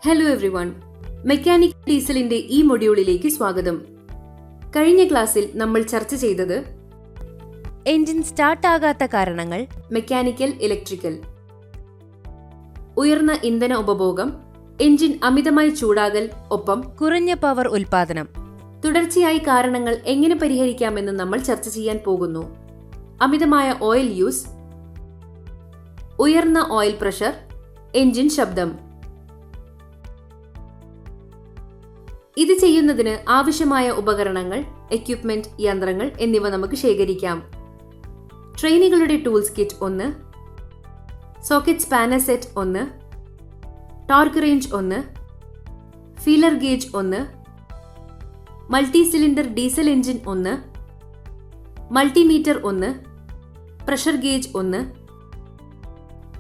Hello everyone, mechanical ഡീസലിന്റെ ഈ മൊഡ്യൂളിലേക്ക് സ്വാഗതം. കഴിഞ്ഞ ക്ലാസ്സിൽ നമ്മൾ ചർച്ച ചെയ്തത് എഞ്ചിൻ സ്റ്റാർട്ടാകാത്ത കാരണങ്ങൾ, മെക്കാനിക്കൽ ഇലക്ട്രിക്കൽ, ഉയർന്ന ഇന്ധന ഉപഭോഗം, എഞ്ചിൻ അമിതമായി ചൂടാകൽ, ഒപ്പം കുറഞ്ഞ പവർ ഉൽപാദനം. തുടർച്ചയായി കാരണങ്ങൾ എങ്ങനെ പരിഹരിക്കാമെന്ന് നമ്മൾ ചർച്ച ചെയ്യാൻ പോകുന്നു. അമിതമായ ഓയിൽ യൂസ്, ഉയർന്ന ഓയിൽ പ്രഷർ, എഞ്ചിൻ ശബ്ദം. ഇത് ചെയ്യുന്നതിന് ആവശ്യമായ ഉപകരണങ്ങൾ, എക്യുപ്മെന്റ്, യന്ത്രങ്ങൾ എന്നിവ നമുക്ക് ശേഖരിക്കാം. ട്രെയിനുകളുടെ tools kit 1, socket spanner set 1, torque range 1, feeler gauge 1, multi cylinder diesel engine 1, multimeter 1, pressure gauge 1,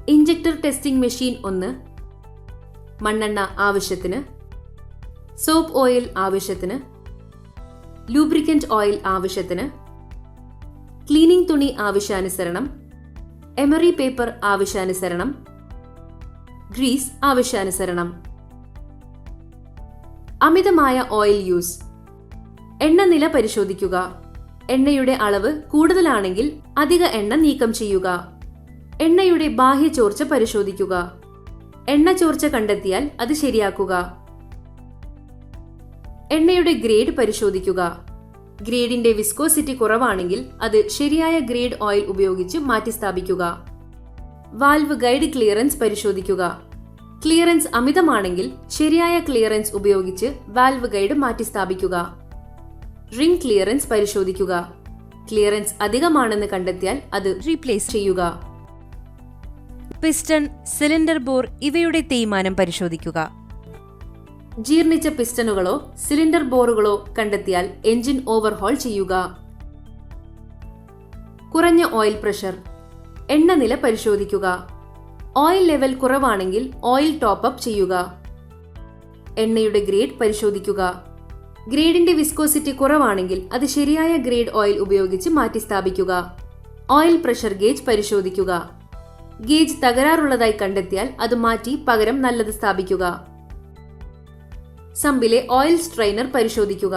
injector testing machine 1, മണ്ണെണ്ണ ആവശ്യത്തിന്, സോപ്പ് ഓയിൽ ആവശ്യത്തിന്, ലൂബ്രിക്കന്റ് ഓയിൽ ആവശ്യത്തിന്, ക്ലീനിംഗ് തുണി ആവശ്യാനുസരണം, എമറി പേപ്പർ ആവശ്യാനുസരണം, ഗ്രീസ് ആവശ്യാനുസരണം. അമിതമായ ഓയിൽ യൂസ്. എണ്ണ നില പരിശോധിക്കുക. എണ്ണയുടെ അളവ് കൂടുതലാണെങ്കിൽ അധിക എണ്ണ നീക്കം ചെയ്യുക. എണ്ണയുടെ ബാഹ്യ ചോർച്ച പരിശോധിക്കുക. എണ്ണ ചോർച്ച കണ്ടെത്തിയാൽ അത് ശരിയാക്കുക. എണ്ണയുടെ ഗ്രേഡ് പരിശോധിക്കുക. ഗ്രേഡിന്റെ വിസ്കോസിറ്റി കുറവാണെങ്കിൽ അത് ശരിയായ ഗ്രേഡ് ഓയിൽ ഉപയോഗിച്ച് മാറ്റിസ്ഥാപിക്കുക. വാൽവ് ഗൈഡ് ക്ലിയറൻസ് പരിശോധിക്കുക. ക്ലിയറൻസ് അമിതമാണെങ്കിൽ ശരിയായ ക്ലിയറൻസ് ഉപയോഗിച്ച് വാൽവ് ഗൈഡ് മാറ്റിസ്ഥാപിക്കുക. റിംഗ് ക്ലിയറൻസ് പരിശോധിക്കുക. ക്ലിയറൻസ് അധികമാണെന്ന് കണ്ടെത്തിയാൽ അത് റീപ്ലേസ് ചെയ്യുക. പിസ്റ്റൺ, സിലിണ്ടർ ബോർ ഇവയുടെ തേയ്മാനം പരിശോധിക്കുക. ജീർണിച്ച പിസ്റ്റണുകളോ സിലിണ്ടർ ബോറുകളോ കണ്ടെത്തിയാൽ എഞ്ചിൻ ഓവർഹോൾ ചെയ്യുക. കുറഞ്ഞ ഓയിൽ പ്രഷർ. എണ്ണ നില പരിശോധിക്കുക. ഓയിൽ ലെവൽ കുറവാണെങ്കിൽ ഓയിൽ ടോപ്പ് അപ്പ് ചെയ്യുക. എണ്ണയുടെ ഗ്രേഡ് പരിശോധിക്കുക. ഗ്രേഡിന്റെ വിസ്കോസിറ്റി കുറവാണെങ്കിൽ അത് ശരിയായ ഗ്രേഡ് ഓയിൽ ഉപയോഗിച്ച് മാറ്റിസ്ഥാപിക്കുക. ഓയിൽ പ്രഷർ ഗേജ് പരിശോധിക്കുക. ഗേജ് തകരാറുള്ളതായി കണ്ടെത്തിയാൽ അത് മാറ്റി പകരം നല്ലത് സ്ഥാപിക്കുക. സമ്പിലെ ഓയിൽ സ്ട്രെയിനർ പരിശോധിക്കുക.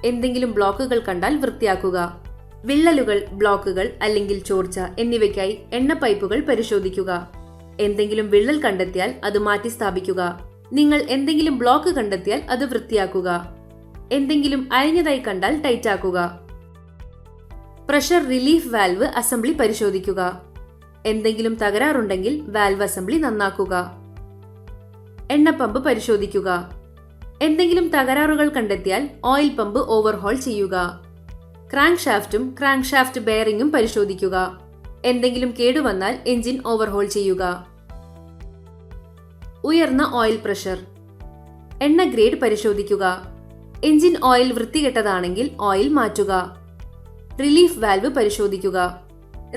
എന്തെങ്കിലും ബ്ലോക്കുകൾ കണ്ടാൽ വൃത്തിയാക്കുക. വിള്ളലുകൾ, ബ്ലോക്കുകൾ അല്ലെങ്കിൽ ചോർച്ച എന്നിവയ്ക്കായി എണ്ണ പൈപ്പുകൾ പരിശോധിക്കുക. എന്തെങ്കിലും വിള്ളൽ കണ്ടെത്തിയാൽ അത് മാറ്റി സ്ഥാപിക്കുക. നിങ്ങൾ എന്തെങ്കിലും ബ്ലോക്ക് കണ്ടെത്തിയാൽ അത് വൃത്തിയാക്കുക. എന്തെങ്കിലും അയഞ്ഞതായി കണ്ടാൽ ടൈറ്റാക്കുക. പ്രഷർ റിലീഫ് വാൽവ് അസംബ്ലി പരിശോധിക്കുക. എന്തെങ്കിലും തകരാറുണ്ടെങ്കിൽ വാൽവ് അസംബ്ലി നന്നാക്കുക. എണ്ണ പമ്പ് പരിശോധിക്കുക. എന്തെങ്കിലും തകരാറുകൾ കണ്ടെത്തിയാൽ ഓയിൽ പമ്പ് ഓവർഹോൾ ചെയ്യുക. ക്രാങ്ക് ഷാഫ്റ്റും ക്രാങ്ക് ഷാഫ്റ്റ് ബെയറിംഗും പരിശോധിക്കുക. എന്തെങ്കിലും കേടുവന്നാൽ എഞ്ചിൻ ഓവർഹോൾ ചെയ്യുക. ഉയർന്ന ഓയിൽ പ്രഷർ. എണ്ണ ഗ്രേഡ് പരിശോധിക്കുക. എഞ്ചിൻ ഓയിൽ വൃത്തികെട്ടതാണെങ്കിൽ ഓയിൽ മാറ്റുക. റിലീഫ് വാൽവ് പരിശോധിക്കുക.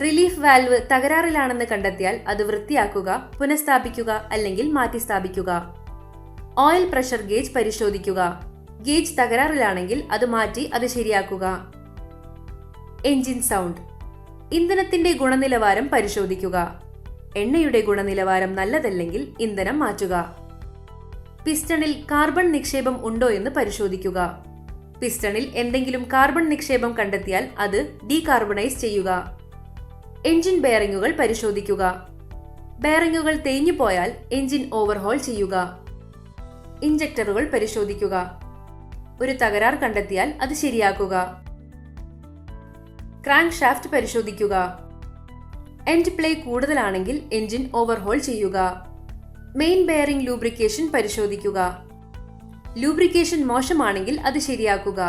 റിലീഫ് വാൽവ് തകരാറിലാണെന്ന് കണ്ടെത്തിയാൽ അത് വൃത്തിയാക്കുക, പുനഃസ്ഥാപിക്കുക അല്ലെങ്കിൽ മാറ്റിസ്ഥാപിക്കുക. ഓയിൽ പ്രഷർ ഗേജ് പരിശോധിക്കുക. ഗേജ് തകരാറിലാണെങ്കിൽ അത് മാറ്റി അത് ശരിയാക്കുക. Engine sound. ഇന്ധനത്തിന്റെ ഗുണനിലവാരം പരിശോധിക്കുക. എണ്ണയുടെ ഗുണനിലവാരം നല്ലതല്ലെങ്കിൽ ഇന്ധനം മാറ്റുക. പിസ്റ്റണിൽ കാർബൺ നിക്ഷേപം ഉണ്ടോ എന്ന് പരിശോധിക്കുക. പിസ്റ്റണിൽ എന്തെങ്കിലും കാർബൺ നിക്ഷേപം കണ്ടെത്തിയാൽ അത് ഡീകാർബണൈസ് ചെയ്യുക. എഞ്ചിൻ ബെയറിംഗുകൾ പരിശോധിക്കുക. ബെയറിംഗുകൾ തേഞ്ഞു പോയാൽ എഞ്ചിൻ ഓവർഹോൾ ചെയ്യുക. ഇഞ്ചക്ടറുകൾ പരിശോധിക്കുക. ഒരു തകരാർ കണ്ടെത്തിയാൽ അത് ശരിയാക്കുക. ക്രാങ്ക് ഷാഫ്റ്റ് പരിശോധിക്കുക. എൻഡ് പ്ലേ കൂടുതലാണെങ്കിൽ എഞ്ചിൻ ഓവർഹോൾ ചെയ്യുക. മെയിൻ ബെയറിംഗ് ലൂബ്രിക്കേഷൻ പരിശോധിക്കുക. ലൂബ്രിക്കേഷൻ മോശമാണെങ്കിൽ അത് ശരിയാക്കുക.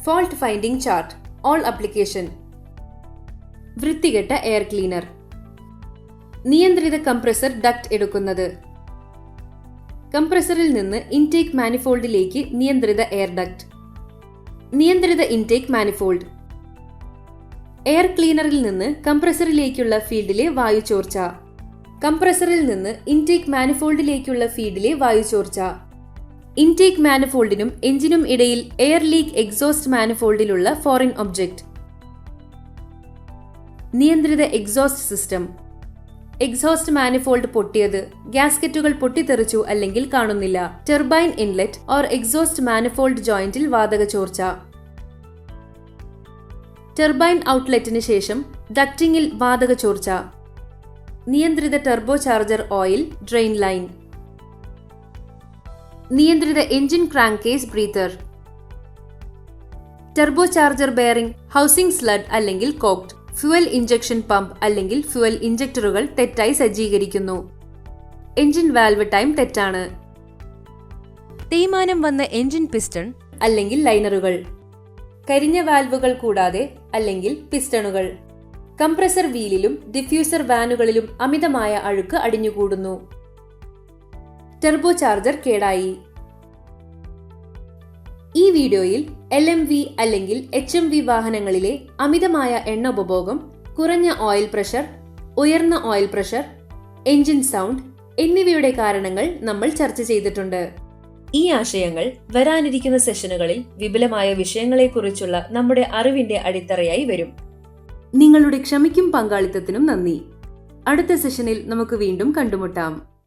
Fault finding chart. All application. വൃത്തികെട്ട എയർ ക്ലീനർ. നിയന്ത്രിത കംപ്രസർ ഡക്ട് എടുക്കുന്നത്. കംപ്രസറിൽ നിന്ന് ഇൻടേക്ക് മാനിഫോൾഡിലേക്ക് നിയന്ത്രിത എയർ ഡക്ട്. നിയന്ത്രിത ഇൻടേക്ക് മാനിഫോൾഡ്. എയർ ക്ലീനറിൽ നിന്ന് കംപ്രസറിലേക്കുള്ള ഫീൽഡിലെ വായു ചോർച്ച. കംപ്രസറിൽ നിന്ന് ഇൻടേക്ക് മാനിഫോൾഡിലേക്കുള്ള ഫീൽഡിലെ വായു ചോർച്ച. ഇൻടേക്ക് മാനിഫോൾഡിനും എഞ്ചിനും ഇടയിൽ എയർ ലീക്ക് എക്സോസ്റ്റ് മാനിഫോൾഡിലുള്ള ഫോറിൻ ഒബ്ജക്റ്റ്. നിയന്ത്രിത എക്സോസ്റ്റ് സിസ്റ്റം. എക്സോസ്റ്റ് മാനിഫോൾഡ് പൊട്ടിയത്, ഗ്യാസ്കറ്റുകൾ പൊട്ടിത്തെറിച്ചു അല്ലെങ്കിൽ കാണുന്നില്ല. Turbine inlet or exhaust manifold ജോയിന്റിൽ വാതക ചോർച്ച. ടർബൈൻ ഔട്ട്ലെറ്റിന് ശേഷം ഡക്റ്റിംഗിൽ വാതക ചോർച്ച. നിയന്ത്രിത turbocharger oil drain line. നിയന്ത്രിത engine crankcase breather. Turbocharger bearing, housing sludge അല്ലെങ്കിൽ കോക്ഡ്. ഫ്യുവൽ ഇഞ്ചക്ഷൻ പമ്പ് അല്ലെങ്കിൽ ഫ്യുവൽ ഇഞ്ചക്ടറുകൾ തെറ്റായി സജ്ജീകരിക്കുന്നു. എഞ്ചിൻ വാൽവ് ടൈം തെറ്റാണ്. തേയ്മാനം വന്ന എഞ്ചിൻ പിസ്റ്റൺ അല്ലെങ്കിൽ ലൈനറുകൾ. കരിഞ്ഞ വാൽവുകൾ കൂടാതെ അല്ലെങ്കിൽ പിസ്റ്റണുകൾ. കംപ്രസർ വീലിലും ഡിഫ്യൂസർ വാനുകളിലും അമിതമായ അഴുക്ക് അടിഞ്ഞുകൂടുന്നു. ടർബോ ചാർജർ കേടായി. ഈ വീഡിയോയിൽ LMV അല്ലെങ്കിൽ HMV വാഹനങ്ങളിലെ അമിതമായ എണ്ണ ഉപഭോഗം, കുറഞ്ഞ ഓയിൽ പ്രഷർ, ഉയർന്ന ഓയിൽ പ്രഷർ, എഞ്ചിൻ സൗണ്ട് എന്നിവയുടെ കാരണങ്ങൾ നമ്മൾ ചർച്ച ചെയ്തിട്ടുണ്ട്. ഈ ആശയങ്ങൾ വരാനിരിക്കുന്ന സെഷനുകളിൽ വിപുലമായ വിഷയങ്ങളെക്കുറിച്ചുള്ള നമ്മുടെ അറിവിന്റെ അടിത്തറയായി വരും. നിങ്ങളുടെ ക്ഷമയ്ക്കും പങ്കാളിത്തത്തിനും നന്ദി. അടുത്ത സെഷനിൽ നമുക്ക് വീണ്ടും കണ്ടുമുട്ടാം.